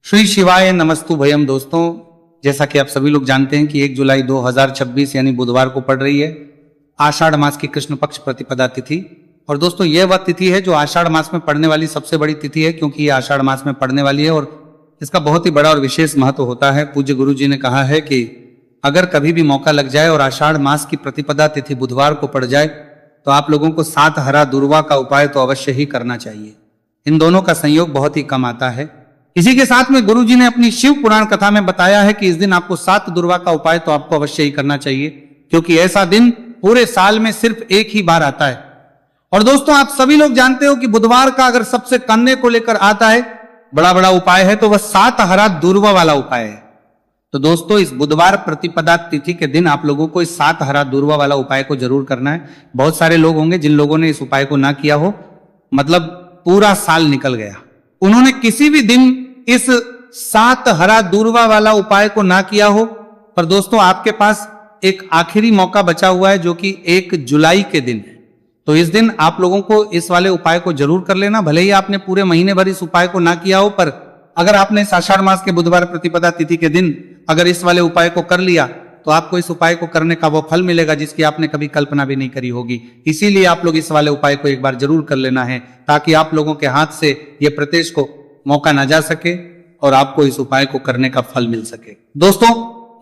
श्री शिवाय नमस्तु भयम। दोस्तों, जैसा कि आप सभी लोग जानते हैं कि 1 जुलाई 2026 यानी बुधवार को पड़ रही है आषाढ़ मास की कृष्ण पक्ष प्रतिपदा तिथि। और दोस्तों, यह वह तिथि है जो आषाढ़ मास में पड़ने वाली सबसे बड़ी तिथि है, क्योंकि ये आषाढ़ मास में पड़ने वाली है और इसका बहुत ही बड़ा और विशेष महत्व होता है। पूज्य गुरु जी ने कहा है कि अगर कभी भी मौका लग जाए और आषाढ़ मास की प्रतिपदा तिथि बुधवार को पड़ जाए तो आप लोगों को 7 हरा दूर्वा का उपाय तो अवश्य ही करना चाहिए। इन दोनों का संयोग बहुत ही कम आता है। इसी के साथ में गुरु जी ने अपनी शिव पुराण कथा में बताया है कि इस दिन आपको 7 दुर्वा का उपाय तो आपको अवश्य ही करना चाहिए, क्योंकि ऐसा दिन पूरे साल में सिर्फ एक ही बार आता है। और दोस्तों, आप सभी लोग जानते हो कि बुधवार का अगर सबसे करने को लेकर आता है बड़ा उपाय है तो वह 7 हरा दूर्वा वाला उपाय है। तो दोस्तों, इस बुधवार प्रतिपदा तिथि के दिन आप लोगों को इस 7 हरा दूर्वा वाला उपाय को जरूर करना है। बहुत सारे लोग होंगे जिन लोगों ने इस उपाय को ना किया हो, मतलब पूरा साल निकल गया, उन्होंने किसी भी दिन इस 7 हरा दूर्वा वाला उपाय को ना किया हो। पर दोस्तों, आपके पास एक आखिरी मौका बचा हुआ है जो कि 1 जुलाई के दिन है। तो इस दिन आप लोगों को इस वाले उपाय को जरूर कर लेना। भले ही आपने पूरे महीने भर इस उपाय को ना किया हो, पर अगर आपने इस आषाढ़ मास के बुधवार प्रतिपदा तिथि के दिन अगर इस वाले उपाय को कर लिया तो आपको इस उपाय को करने का वो फल मिलेगा जिसकी आपने कभी कल्पना भी नहीं करी होगी। इसीलिए आप लोग इस वाले उपाय को एक बार जरूर कर लेना है, ताकि आप लोगों के हाथ से ये प्रत्येश को मौका ना जा सके और आपको इस उपाय को करने का फल मिल सके। दोस्तों,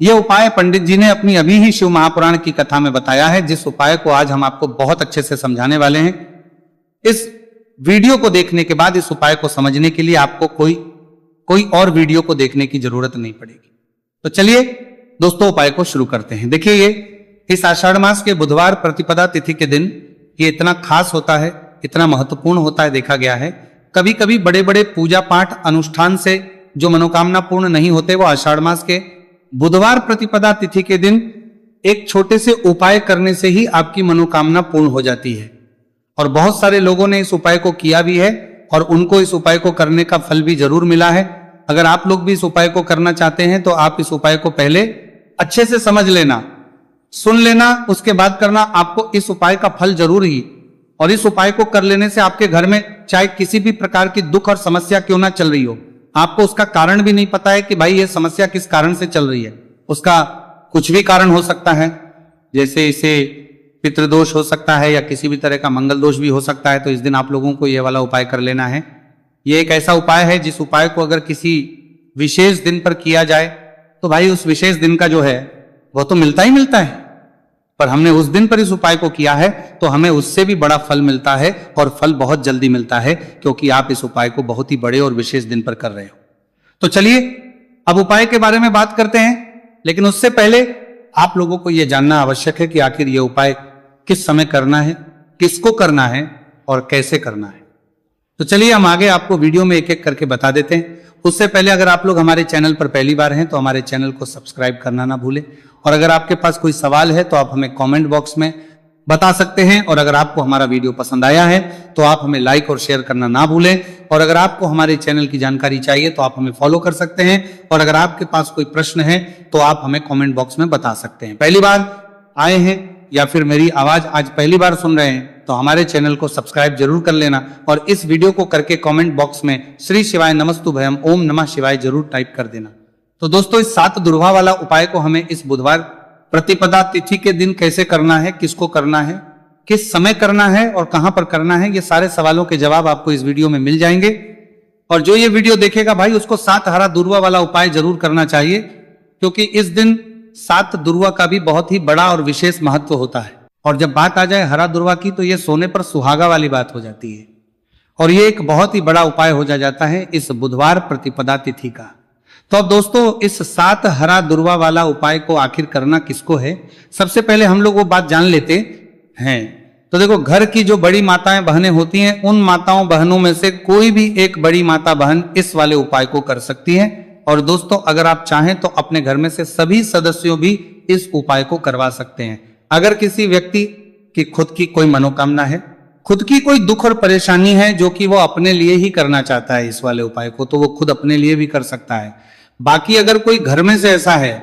ये उपाय पंडित जी ने अपनी अभी ही शिव महापुराण की कथा में बताया है, जिस उपाय को आज हम आपको बहुत अच्छे से समझाने वाले हैं। इस वीडियो को देखने के बाद इस उपाय को समझने के लिए आपको कोई और वीडियो को देखने की जरूरत नहीं पड़ेगी। तो चलिए दोस्तों, उपाय को शुरू करते हैं। देखिए, ये इस आषाढ़ मास के बुधवार प्रतिपदा तिथि के दिन ये इतना खास होता है, इतना महत्वपूर्ण होता है। देखा गया है कभी कभी बड़े बड़े पूजा पाठ अनुष्ठान से जो मनोकामना पूर्ण नहीं होते, वो आषाढ़ मास के बुधवार प्रतिपदा तिथि के दिन एक छोटे से उपाय करने से ही आपकी मनोकामना पूर्ण हो जाती है। और बहुत सारे लोगों ने इस उपाय को किया भी है और उनको इस उपाय को करने का फल भी जरूर मिला है। अगर आप लोग भी इस उपाय को करना चाहते हैं तो आप इस उपाय को पहले अच्छे से समझ लेना, सुन लेना, उसके बाद करना। आपको इस उपाय का फल जरूर ही, और इस उपाय को कर लेने से आपके घर में चाहे किसी भी प्रकार की दुख और समस्या क्यों ना चल रही हो, आपको उसका कारण भी नहीं पता है कि भाई ये समस्या किस कारण से चल रही है। उसका कुछ भी कारण हो सकता है, जैसे इसे पितृदोष हो सकता है या किसी भी तरह का मंगल दोष भी हो सकता है। तो इस दिन आप लोगों को ये वाला उपाय कर लेना है। ये एक ऐसा उपाय है जिस उपाय को अगर किसी विशेष दिन पर किया जाए तो भाई उस विशेष दिन का जो है वो तो मिलता ही मिलता है, पर हमने उस दिन पर इस उपाय को किया है तो हमें उससे भी बड़ा फल मिलता है, और फल बहुत जल्दी मिलता है, क्योंकि आप इस उपाय को बहुत ही बड़े और विशेष दिन पर कर रहे हो। तो चलिए अब उपाय के बारे में बात करते हैं, लेकिन उससे पहले आप लोगों को यह जानना आवश्यक है कि आखिर यह उपाय किस समय करना है, किसको करना है और कैसे करना है। तो चलिए हम आगे आपको वीडियो में एक एक करके बता देते हैं। उससे पहले अगर आप लोग हमारे चैनल पर पहली बार हैं तो हमारे चैनल को सब्सक्राइब करना ना भूलें, और अगर आपके पास कोई सवाल है तो आप हमें कमेंट बॉक्स में बता सकते हैं। और अगर आपको हमारा वीडियो पसंद आया है तो आप हमें लाइक और शेयर करना ना भूलें। और अगर आपको हमारे चैनल की जानकारी चाहिए तो आप हमें फॉलो कर सकते हैं, और अगर आपके पास कोई प्रश्न है तो आप हमें कमेंट बॉक्स में बता सकते हैं। पहली बार आए हैं या फिर मेरी आवाज आज पहली बार सुन रहे हैं तो हमारे चैनल को सब्सक्राइब जरूर कर लेना, और इस वीडियो को करके कमेंट बॉक्स में श्री शिवाय नमस्तु भयम ओम नमः शिवाय जरूर टाइप कर देना। तो दोस्तों, इस 7 दुर्वा वाला उपाय को हमें इस बुधवार प्रतिपदा तिथि के दिन कैसे करना है, किसको करना है, किस समय करना है और कहां पर करना है, ये सारे सवालों के जवाब आपको इस वीडियो में मिल जाएंगे। और जो ये वीडियो देखेगा भाई उसको 7 हरा दुर्वा वाला उपाय जरूर करना चाहिए, क्योंकि इस दिन 7 दुर्वा का भी बहुत ही बड़ा और विशेष महत्व होता है। और जब बात आ जाए हरा दुर्वा की तो ये सोने पर सुहागा वाली बात हो जाती है, और ये एक बहुत ही बड़ा उपाय हो जाता है इस बुधवार प्रतिपदा तिथि का। तो अब दोस्तों, इस 7 हरा दुर्वा वाला उपाय को आखिर करना किसको है, सबसे पहले हम लोग वो बात जान लेते हैं। तो देखो, घर की जो बड़ी माताएं बहनें होती हैं, उन माताओं बहनों में से कोई भी एक बड़ी माता बहन इस वाले उपाय को कर सकती है। और दोस्तों, अगर आप चाहें तो अपने घर में से सभी सदस्यों भी इस उपाय को करवा सकते हैं। अगर किसी व्यक्ति की खुद की कोई मनोकामना है, खुद की कोई दुख और परेशानी है जो कि वो अपने लिए ही करना चाहता है इस वाले उपाय को, तो वो खुद अपने लिए भी कर सकता है। बाकी अगर कोई घर में से ऐसा है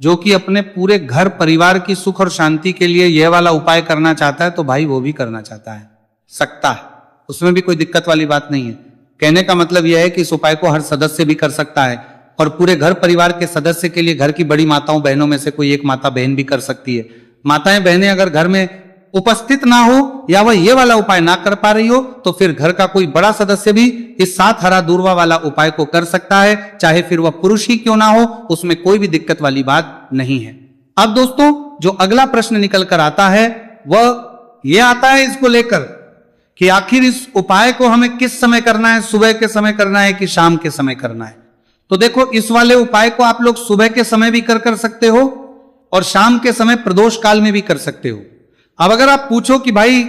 जो कि अपने पूरे घर परिवार की सुख और शांति के लिए यह वाला उपाय करना चाहता है, तो भाई वो भी करना चाहता है, सकता है, उसमें भी कोई दिक्कत वाली बात नहीं है। कहने का मतलब यह है कि इस उपाय को हर सदस्य भी कर सकता है और पूरे घर परिवार के सदस्य के लिए घर की बड़ी माताओं बहनों में से कोई एक माता बहन भी कर सकती है। माताएं बहनें अगर घर में उपस्थित ना हो या वह ये वाला उपाय ना कर पा रही हो तो फिर घर का कोई बड़ा सदस्य भी इस 7 हरा दूर्वा वाला उपाय को कर सकता है, चाहे फिर वह पुरुष ही क्यों ना हो, उसमें कोई भी दिक्कत वाली बात नहीं है। अब दोस्तों जो अगला प्रश्न निकल कर आता है वह यह आता है इसको लेकर कि आखिर इस उपाय को हमें किस समय करना है, सुबह के समय करना है कि शाम के समय करना है। तो देखो इस वाले उपाय को आप लोग सुबह के समय भी कर सकते हो और शाम के समय प्रदोष काल में भी कर सकते हो। अब अगर आप पूछो कि भाई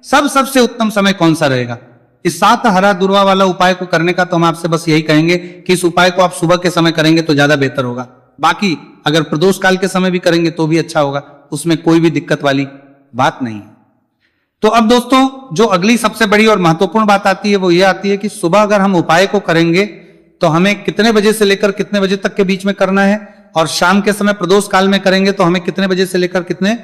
सबसे उत्तम समय कौन सा रहेगा इस 7 हरा दूर्वा वाला उपाय को करने का, तो हम आपसे बस यही कहेंगे कि इस उपाय को आप सुबह के समय करेंगे तो ज्यादा बेहतर होगा। बाकी अगर प्रदोष काल के समय भी करेंगे तो भी अच्छा होगा, उसमें कोई भी दिक्कत वाली बात नहीं है। तो अब दोस्तों जो अगली सबसे बड़ी और महत्वपूर्ण बात आती है वो ये आती है कि सुबह अगर हम उपाय को करेंगे तो हमें कितने बजे से लेकर कितने बजे तक के बीच में करना है, और शाम के समय प्रदोष काल में करेंगे तो हमें कितने बजे से लेकर कितने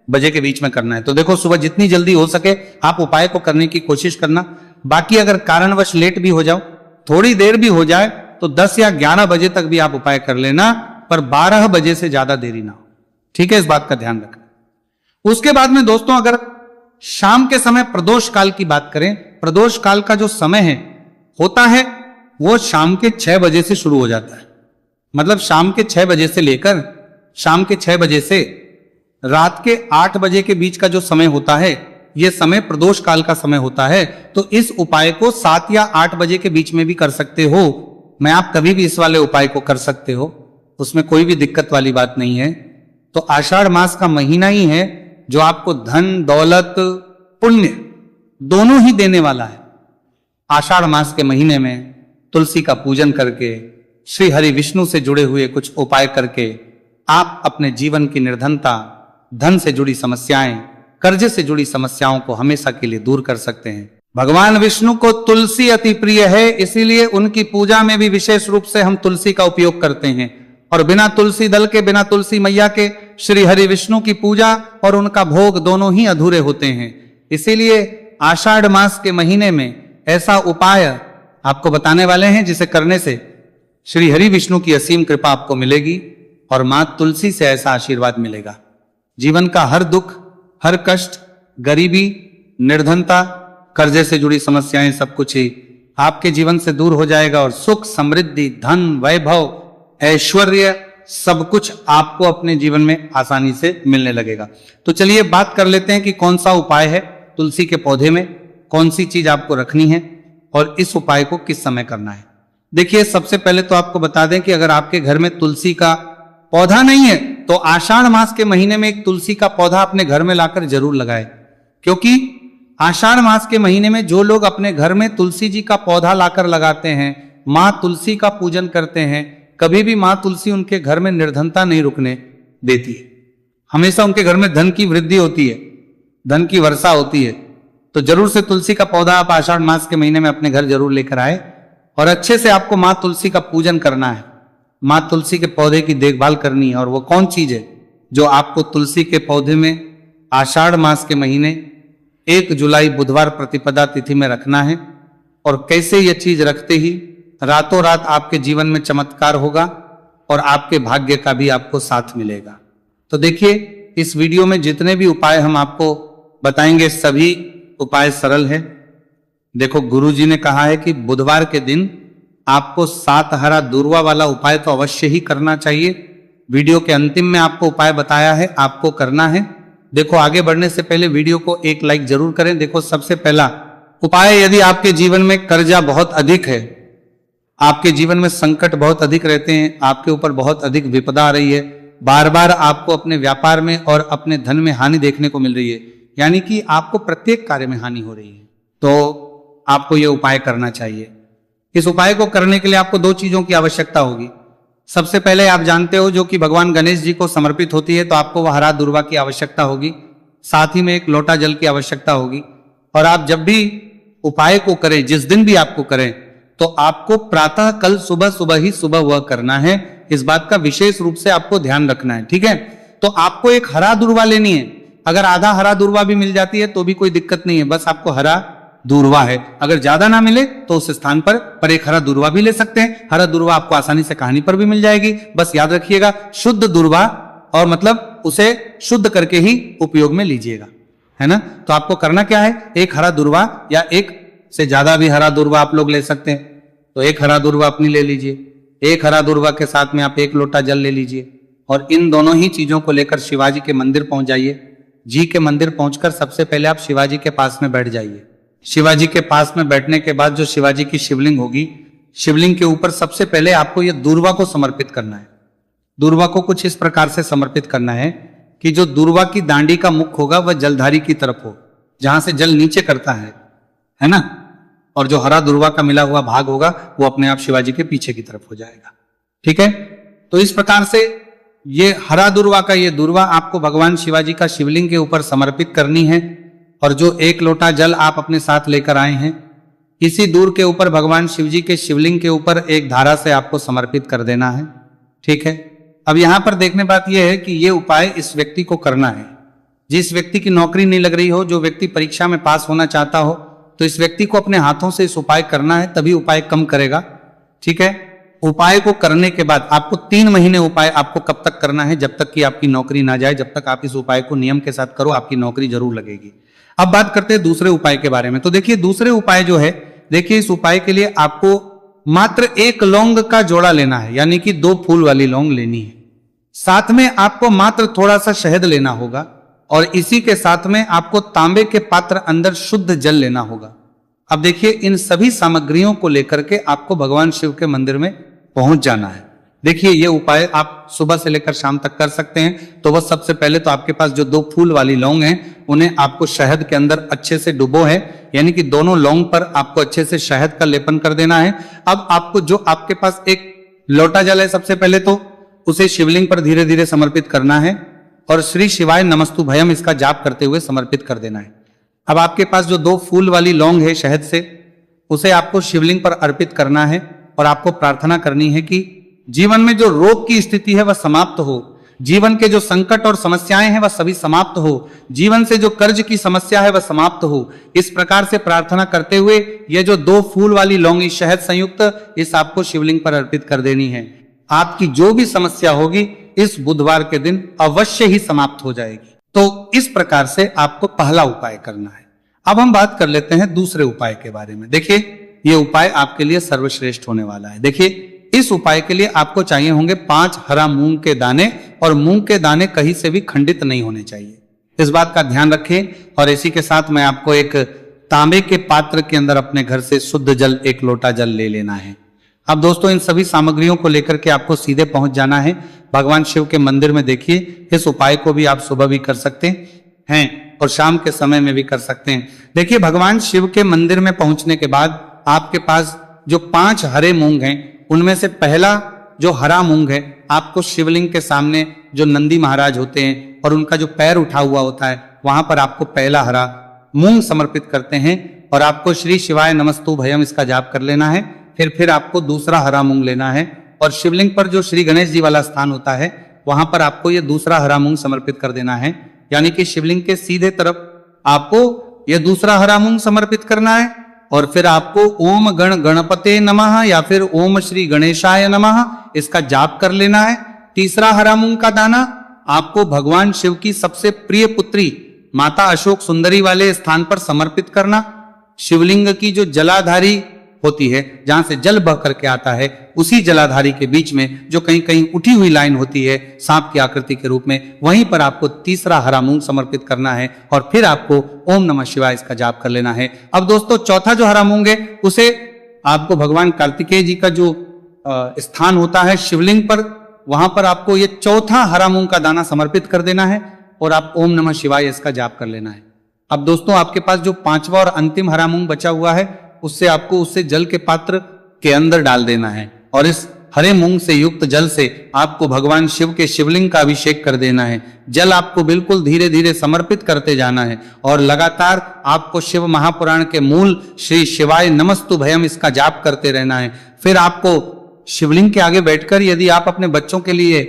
बजे के बीच में करना है। तो देखो सुबह जितनी जल्दी हो सके आप उपाय को करने की कोशिश करना। बाकी अगर कारणवश लेट भी हो जाओ, थोड़ी देर भी हो जाए, तो 10 या 11 बजे तक भी आप उपाय कर लेना, पर 12 बजे से ज्यादा देरी ना हो। ठीक है, इस बात का ध्यान रखना। उसके बाद में दोस्तों अगर शाम के समय प्रदोष काल की बात करें, प्रदोष काल का जो समय है होता है वो शाम के 6 बजे से शुरू हो जाता है। मतलब शाम के 6 बजे से लेकर शाम के 6 बजे से रात के 8 बजे के बीच का जो समय होता है यह समय प्रदोष काल का समय होता है। तो इस उपाय को 7 या 8 बजे के बीच में भी कर सकते हो। मैं आप कभी भी इस वाले उपाय को कर सकते हो, उसमें कोई भी दिक्कत वाली बात नहीं है। तो आषाढ़ मास का महीना ही है जो आपको धन दौलत पुण्य दोनों ही देने वाला है। आषाढ़ मास के महीने में तुलसी का पूजन करके, श्री हरि विष्णु से जुड़े हुए कुछ उपाय करके आप अपने जीवन की निर्धनता, धन से जुड़ी समस्याएं, कर्जे से जुड़ी समस्याओं को हमेशा के लिए दूर कर सकते हैं। भगवान विष्णु को तुलसी अति प्रिय है, इसीलिए उनकी पूजा में भी विशेष रूप से हम तुलसी का उपयोग करते हैं। और बिना तुलसी दल के, बिना तुलसी मैया के श्री हरि विष्णु की पूजा और उनका भोग दोनों ही अधूरे होते हैं। इसीलिए आषाढ़ मास के महीने में ऐसा उपाय आपको बताने वाले हैं जिसे करने से श्री हरि विष्णु की असीम कृपा आपको मिलेगी और मां तुलसी से ऐसा आशीर्वाद मिलेगा। जीवन का हर दुख, हर कष्ट, गरीबी, निर्धनता, कर्जे से जुड़ी समस्याएं सब कुछ ही आपके जीवन से दूर हो जाएगा और सुख, समृद्धि, धन, वैभव, ऐश्वर्य सब कुछ आपको अपने जीवन में आसानी से मिलने लगेगा। तो चलिए बात कर लेते हैं कि कौन सा उपाय है तुलसी के पौधे में, कौन सी चीज आपको रखनी है और इस उपाय को किस समय करना है। देखिए सबसे पहले तो आपको बता दें कि अगर आपके घर में तुलसी का पौधा नहीं है तो आषाढ़ मास के महीने में एक तुलसी का पौधा अपने घर में लाकर जरूर लगाए, क्योंकि आषाढ़ मास के महीने में जो लोग अपने घर में तुलसी जी का पौधा लाकर लगाते हैं, मां तुलसी का पूजन करते हैं, कभी भी मां तुलसी उनके घर में निर्धनता नहीं रुकने देती है। हमेशा उनके घर में धन की वृद्धि होती है, धन की वर्षा होती है। तो जरूर से तुलसी का पौधा आप आषाढ़ मास के महीने में अपने घर जरूर लेकर आए और अच्छे से आपको मां तुलसी का पूजन करना है, मां तुलसी के पौधे की देखभाल करनी है। और वो कौन चीज है जो आपको तुलसी के पौधे में आषाढ़ मास के महीने 1 जुलाई बुधवार प्रतिपदा तिथि में रखना है, और कैसे यह चीज रखते ही रातों रात आपके जीवन में चमत्कार होगा और आपके भाग्य का भी आपको साथ मिलेगा। तो देखिए इस वीडियो में जितने भी उपाय हम आपको बताएंगे सभी उपाय सरल है। देखो गुरुजी ने कहा है कि बुधवार के दिन आपको 7 हरा दूर्वा वाला उपाय तो अवश्य ही करना चाहिए। वीडियो के अंतिम में आपको उपाय बताया है, आपको करना है। देखो आगे बढ़ने से पहले वीडियो को एक लाइक जरूर करें। देखो सबसे पहला उपाय, यदि आपके जीवन में कर्जा बहुत अधिक है, आपके जीवन में संकट बहुत अधिक रहते हैं, आपके ऊपर बहुत अधिक विपदा आ रही है, बार बार आपको अपने व्यापार में और अपने धन में हानि देखने को मिल रही है, यानी कि आपको प्रत्येक कार्य में हानि हो रही है, तो आपको यह उपाय करना चाहिए। इस उपाय को करने के लिए आपको 2 चीजों की आवश्यकता होगी। सबसे पहले आप जानते हो जो कि भगवान गणेश जी को समर्पित होती है, तो आपको वह हरा दूर्वा की आवश्यकता होगी, साथ ही में 1 लोटा जल की आवश्यकता होगी। और आप जब भी उपाय को करें, जिस दिन भी आपको करें, तो आपको प्रातः कल सुबह ही सुबह वह करना है। इस बात का विशेष रूप से आपको ध्यान रखना है, ठीक है। तो आपको एक हरा दूर्वा लेनी है। अगर आधा हरा दूर्वा भी मिल जाती है तो भी कोई दिक्कत नहीं है, बस आपको हरा दूर्वा है। अगर ज्यादा ना मिले तो उस स्थान पर एक हरा दूर्वा भी ले सकते हैं। हरा दूर्वा आपको आसानी से कहानी पर भी मिल जाएगी। बस याद रखिएगा शुद्ध दूर्वा, और मतलब उसे शुद्ध करके ही उपयोग में लीजिएगा, है ना। तो आपको करना क्या है, एक हरा दूर्वा या एक से ज्यादा भी हरा दूर्वा आप लोग ले सकते हैं। तो एक हरा दूर्वा अपनी ले लीजिए। एक हरा दूर्वा के साथ में आप 1 लोटा जल ले लीजिए और इन दोनों ही चीजों को लेकर शिवाजी के मंदिर पहुंच जाइए। जी के मंदिर पहुंचकर सबसे पहले आप शिवाजी के पास में बैठ जाइए। शिवाजी के पास में बैठने के बाद जो शिवाजी की शिवलिंग होगी, शिवलिंग के ऊपर सबसे पहले आपको यह दूर्वा को समर्पित करना है। दूर्वा को कुछ इस प्रकार से समर्पित करना है कि जो दूर्वा की दांडी का मुख होगा वह जलधारी की तरफ हो, जहां से जल नीचे करता है ना। और जो हरा दूर्वा का मिला हुआ भाग होगा वो अपने आप शिवाजी के पीछे की तरफ हो जाएगा। ठीक है, तो इस प्रकार से ये हरा दूर्वा का ये दूर्वा आपको भगवान शिवाजी का शिवलिंग के ऊपर समर्पित करनी है। और जो 1 लोटा जल आप अपने साथ लेकर आए हैं, इसी दूर के ऊपर भगवान शिवजी के शिवलिंग के ऊपर एक धारा से आपको समर्पित कर देना है। ठीक है, अब यहां पर देखने बात यह है कि यह उपाय इस व्यक्ति को करना है जिस व्यक्ति की नौकरी नहीं लग रही हो, जो व्यक्ति परीक्षा में पास होना चाहता हो, तो इस व्यक्ति को अपने हाथों से इस उपाय करना है, तभी उपाय कम करेगा। ठीक है, उपाय को करने के बाद आपको 3 महीने उपाय आपको कब तक करना है, जब तक कि आपकी नौकरी ना जाए। जब तक आप इस उपाय को नियम के साथ करो, आपकी नौकरी जरूर लगेगी। अब बात करते हैं दूसरे उपाय के बारे में। तो देखिए दूसरे उपाय जो है, देखिए इस उपाय के लिए आपको मात्र 1 लौंग का जोड़ा लेना है, यानी कि 2 फूल वाली लौंग लेनी है। साथ में आपको मात्र थोड़ा सा शहद लेना होगा और इसी के साथ में आपको तांबे के पात्र अंदर शुद्ध जल लेना होगा। अब देखिए इन सभी सामग्रियों को लेकर के आपको भगवान शिव के मंदिर में पहुंच जाना है। देखिए ये उपाय आप सुबह से लेकर शाम तक कर सकते हैं। तो वह सबसे पहले तो आपके पास जो 2 फूल वाली लौंग हैं, उन्हें आपको शहद के अंदर अच्छे से डुबो है, यानी कि दोनों लौंग पर आपको अच्छे से शहद का लेपन कर देना है। अब आपको जो आपके पास एक लोटा जल है, सबसे पहले तो उसे शिवलिंग पर धीरे धीरे समर्पित करना है और श्री शिवाय नमस्तु भयम इसका जाप करते हुए समर्पित कर देना है। अब आपके पास जो 2 फूल वाली लौंग है शहद से, उसे आपको शिवलिंग पर अर्पित करना है और आपको प्रार्थना करनी है कि जीवन में जो रोग की स्थिति है वह समाप्त हो, जीवन के जो संकट और समस्याएं हैं वह सभी समाप्त हो, जीवन से जो कर्ज की समस्या है वह समाप्त हो। इस प्रकार से प्रार्थना करते हुए ये जो 2 फूल वाली लौंगी शहद संयुक्त, इस आपको शिवलिंग पर अर्पित कर देनी है। आपकी जो भी समस्या होगी इस बुधवार के दिन अवश्य ही समाप्त हो जाएगी। तो इस प्रकार से आपको पहला उपाय करना है। अब हम बात कर लेते हैं दूसरे उपाय के बारे में। देखिए ये उपाय आपके लिए सर्वश्रेष्ठ होने वाला है। देखिए इस उपाय के लिए आपको चाहिए होंगे 5 हरा मूंग के दाने, और मूंग के दाने कहीं से भी खंडित नहीं होने चाहिए, इस बात का ध्यान रखें। और इसी के साथ में आपको एक तांबे के पात्र के अंदर अपने घर से शुद्ध जल 1 लोटा जल ले लेना है। अब दोस्तों इन सभी सामग्रियों को लेकर के आपको सीधे पहुंच जाना है भगवान शिव के मंदिर में। देखिए इस उपाय को भी आप सुबह भी कर सकते हैं और शाम के समय में भी कर सकते हैं। देखिए भगवान शिव के मंदिर में पहुंचने के बाद आपके पास जो 5 हरे मूंग हैं, उनमें से पहला जो हरा मूंग है, आपको शिवलिंग के सामने जो नंदी महाराज होते हैं और उनका जो पैर उठा हुआ होता है, वहां पर आपको पहला हरा मूंग समर्पित करते हैं और आपको श्री शिवाय नमस्तु भयम इसका जाप कर लेना है। फिर आपको दूसरा हरा मूंग लेना है और शिवलिंग पर जो श्री गणेश जी वाला स्थान होता है, वहां पर आपको ये दूसरा हरा मूंग समर्पित कर देना है। यानी कि शिवलिंग के सीधे तरफ आपको ये दूसरा हरा मूंग समर्पित करना है और फिर आपको ओम गण गणपते नमः या फिर ओम श्री गणेशाय नमः इसका जाप कर लेना है। तीसरा हरा मूंग का दाना आपको भगवान शिव की सबसे प्रिय पुत्री माता अशोक सुंदरी वाले स्थान पर समर्पित करना। शिवलिंग की जो जलाधारी होती है, जहां से जल बह करके आता है, उसी जलाधारी के बीच में जो कहीं कहीं उठी हुई लाइन होती है सांप की आकृति के रूप में, वहीं पर आपको तीसरा हरा मूंग समर्पित करना है और फिर आपको ओम नमः शिवाय इसका जाप कर लेना है। अब दोस्तों चौथा जो हरा मूंग है, उसे आपको भगवान कार्तिकेय जी का जो स्थान होता है शिवलिंग पर, वहां पर आपको ये चौथा हरा मूंग का दाना समर्पित कर देना है और आप ओम नमः शिवाय इसका जाप कर लेना है। अब दोस्तों आपके पास जो 5वां और अंतिम हरा मूंग बचा हुआ है, उससे आपको उससे जल के पात्र के अंदर डाल देना है और इस हरे मूंग से युक्त जल से आपको भगवान शिव के शिवलिंग का अभिषेक कर देना है। जल आपको बिल्कुल धीरे धीरे समर्पित करते जाना है और लगातार आपको शिव महापुराण के मूल श्री शिवाय नमस्तु भयम इसका जाप करते रहना है। फिर आपको शिवलिंग के आगे बैठकर, यदि आप अपने बच्चों के लिए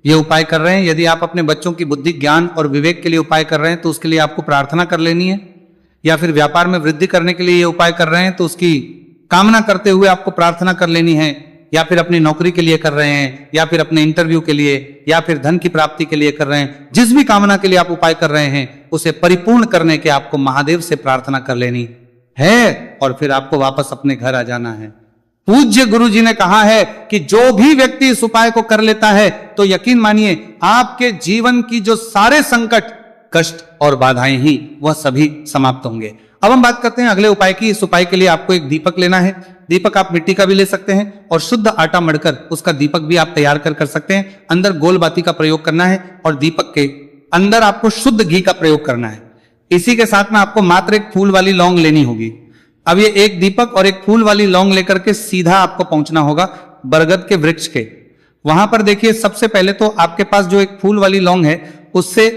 ये उपाय कर रहे हैं, यदि आप अपने बच्चों की बुद्धि ज्ञान और विवेक के लिए उपाय कर रहे हैं, तो उसके लिए आपको प्रार्थना कर लेनी है। या फिर व्यापार में वृद्धि करने के लिए ये उपाय कर रहे हैं तो उसकी कामना करते हुए आपको प्रार्थना कर लेनी है, या फिर अपनी नौकरी के लिए कर रहे हैं, या फिर अपने इंटरव्यू के लिए, या फिर धन की प्राप्ति के लिए कर रहे हैं, जिस भी कामना के लिए आप उपाय कर रहे हैं उसे परिपूर्ण करने के आपको महादेव से प्रार्थना कर लेनी है और फिर आपको वापस अपने घर आ जाना है। पूज्य गुरु जी ने कहा है कि जो भी व्यक्ति इस उपाय को कर लेता है तो यकीन मानिए आपके जीवन की जो सारे संकट, कष्ट और बाधाएं ही वह सभी समाप्त होंगे। अब हम बात करते हैं अगले उपाय की। इस उपाय के लिए आपको एक दीपक लेना है। दीपक आप मिट्टी का भी ले सकते हैं और शुद्ध आटा मढ़कर उसका दीपक भी आप तैयार कर सकते हैं। अंदर गोल बाती का प्रयोग करना है और दीपक के अंदर आपको शुद्ध घी का प्रयोग करना है। इसी के साथ में आपको मात्र एक फूल वाली लौंग लेनी होगी। अब ये एक दीपक और एक फूल वाली लौंग लेकर के सीधा आपको पहुंचना होगा बरगद के वृक्ष के। वहां पर देखिए, सबसे पहले तो आपके पास जो एक फूल वाली लौंग है उससे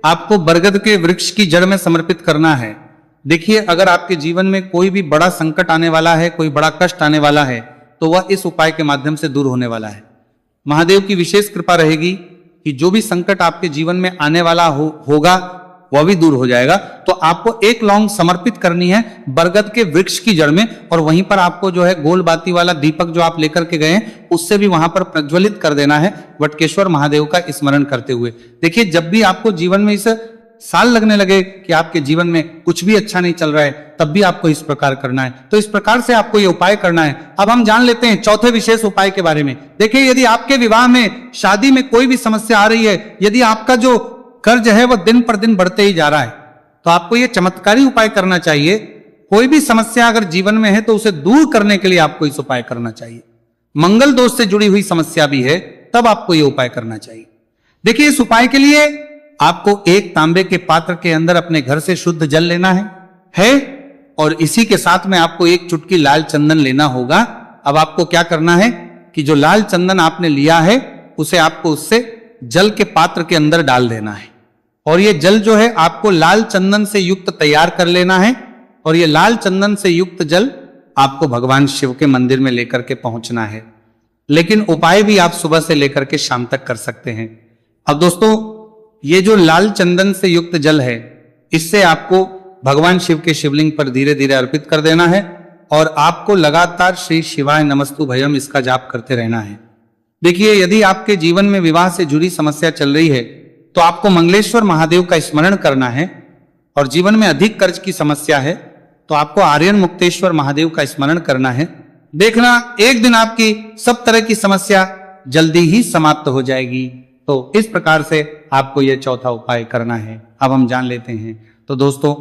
आपको बरगद के वृक्ष की जड़ में समर्पित करना है। देखिए, अगर आपके जीवन में कोई भी बड़ा संकट आने वाला है, कोई बड़ा कष्ट आने वाला है, तो वह इस उपाय के माध्यम से दूर होने वाला है। महादेव की विशेष कृपा रहेगी कि जो भी संकट आपके जीवन में आने वाला होगा वह भी दूर हो जाएगा। तो आपको एक लौंग समर्पित करनी है बरगद के वृक्ष की जड़ में, और वहीं पर आपको जो है गोल बाती वाला दीपक जो आप लेकर के गए उससे भी वहां पर प्रज्वलित कर देना है वटकेश्वर महादेव का स्मरण करते हुए। देखिए, जब भी आपको जीवन में इस साल लगने लगे कि आपके जीवन में कुछ भी अच्छा नहीं चल रहा है, तब भी आपको इस प्रकार करना है। तो इस प्रकार से आपको ये उपाय करना है। अब हम जान लेते हैं चौथे विशेष उपाय के बारे में। देखिए, यदि आपके विवाह में, शादी में कोई भी समस्या आ रही है, यदि आपका जो कर्ज है वह दिन पर दिन बढ़ते ही जा रहा है, तो आपको यह चमत्कारी उपाय करना चाहिए। कोई भी समस्या अगर जीवन में है तो उसे दूर करने के लिए आपको इस उपाय करना चाहिए। मंगल दोष से जुड़ी हुई समस्या भी है तब आपको यह उपाय करना चाहिए। देखिए, इस उपाय के लिए आपको एक तांबे के पात्र के अंदर अपने घर से शुद्ध जल लेना है और इसी के साथ में आपको एक चुटकी लाल चंदन लेना होगा। अब आपको क्या करना है कि जो लाल चंदन आपने लिया है उसे आपको उससे जल के पात्र के अंदर डाल देना है, और ये जल जो है आपको लाल चंदन से युक्त तैयार कर लेना है, और ये लाल चंदन से युक्त जल आपको भगवान शिव के मंदिर में लेकर के पहुंचना है। लेकिन उपाय भी आप सुबह से लेकर के शाम तक कर सकते हैं। अब दोस्तों, ये जो लाल चंदन से युक्त जल है, इससे आपको भगवान शिव के शिवलिंग पर धीरे धीरे अर्पित कर देना है और आपको लगातार श्री शिवाय नमस्तु भयम इसका जाप करते रहना है। देखिए, यदि आपके जीवन में विवाह से जुड़ी समस्या चल रही है तो आपको मंगलेश्वर महादेव का स्मरण करना है, और जीवन में अधिक कर्ज की समस्या है तो आपको आर्यन मुक्तेश्वर महादेव का स्मरण करना है। देखना, एक दिन आपकी सब तरह की समस्या जल्दी ही समाप्त हो जाएगी। तो इस प्रकार से आपको यह चौथा उपाय करना है। अब हम जान लेते हैं। तो दोस्तों,